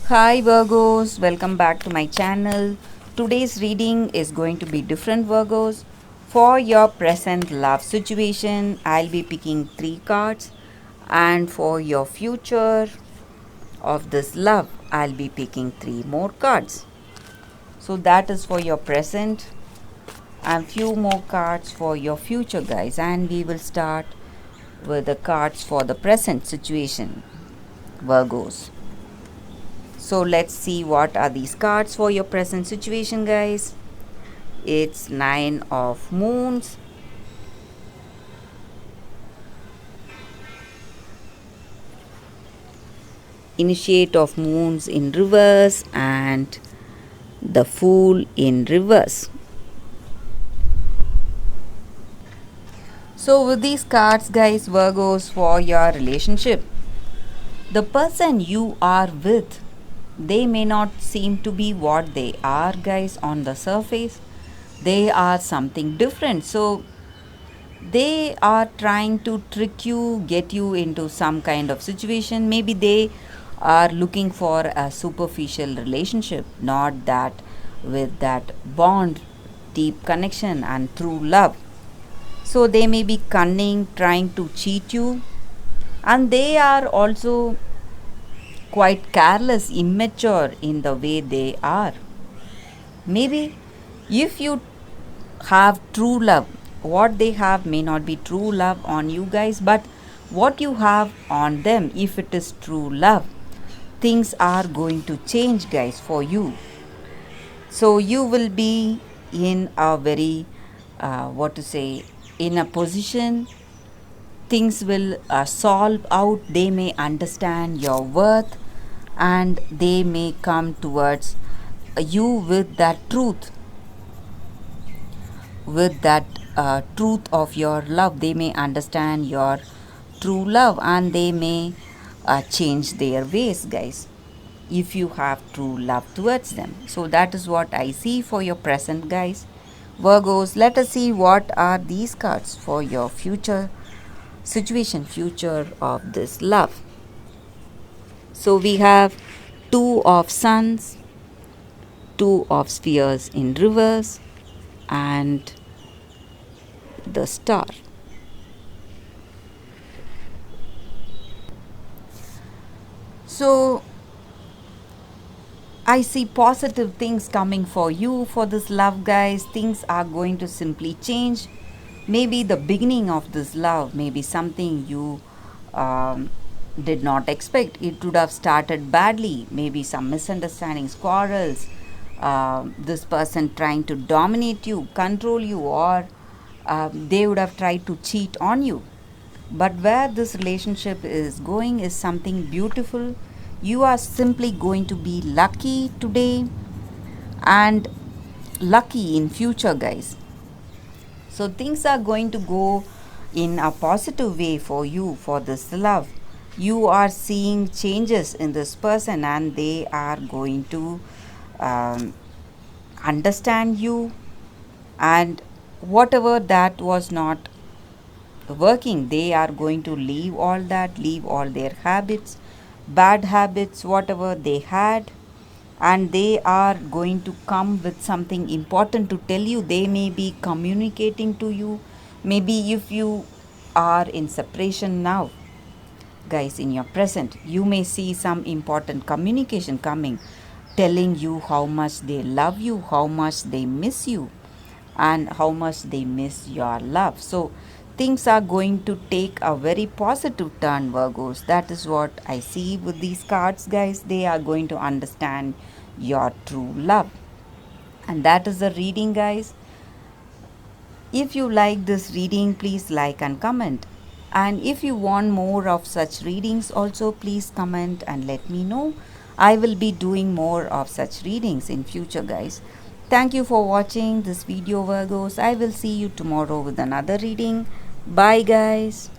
Hi Virgos, welcome back to my channel. Today's reading is going to be different, Virgos. For your present love situation, I'll be picking 3 cards, and for your future of this love, I'll be picking 3 more cards. So that is for your present, and few more cards for your future, guys. And we will start with the cards for the present situation, Virgos. So let's see what are these cards for your present situation, guys. It's 9 of Moons, Initiate of Moons in reverse, and the Fool in reverse. So with these cards, guys, Virgos, for your relationship, the person you are with, they may not seem to be what they are, guys, on the surface. They are something different. So they are trying to trick you, get you into some kind of situation. Maybe they are looking for a superficial relationship, not that with that bond, deep connection, and true love. So they may be cunning, trying to cheat you, and they are also quite careless, immature in the way they are. Maybe if you have true love, what they have may not be true love on you, guys, but what you have on them, if it is true love, things are going to change, guys, for you. So you will be in a very what to say, in a position, things will solve out. They may understand your worth, and they may come towards you with that truth, with that truth of your love. They may understand your true love, and they may change their ways, guys, if you have true love towards them. So that is what I see for your present, guys. Virgos, let us see what are these cards for your future situation, future of this love. So we have 2 of Suns, 2 of Spheres in reverse, and the Star. So I see positive things coming for you for this love, guys. Things are going to simply change. Maybe the beginning of this love, maybe something you did not expect. It would have started badly. Maybe some misunderstandings, quarrels, this person trying to dominate you, control you, or they would have tried to cheat on you. But where this relationship is going is something beautiful. You are simply going to be lucky today and lucky in future, guys. So things are going to go in a positive way for you for this love. You are seeing changes in this person, and they are going to um, understand you, and whatever that was not working, they are going to leave all that, leave all their habits, bad habits, whatever they had, and they are going to come with something important to tell you. They may be communicating to you. Maybe if you are in separation now, guys, in your present, you may see some important communication coming, telling you how much they love you, how much they miss you, and how much they miss your love. So things are going to take a very positive turn, Virgos. That is what I see with these cards, guys. They are going to understand your true love. And that is the reading, guys. If you like this reading, please like and comment. And if you want more of such readings, also please comment and let me know. I will be doing more of such readings in future, guys. Thank you for watching this video, Virgos. I will see you tomorrow with another reading. Bye, guys.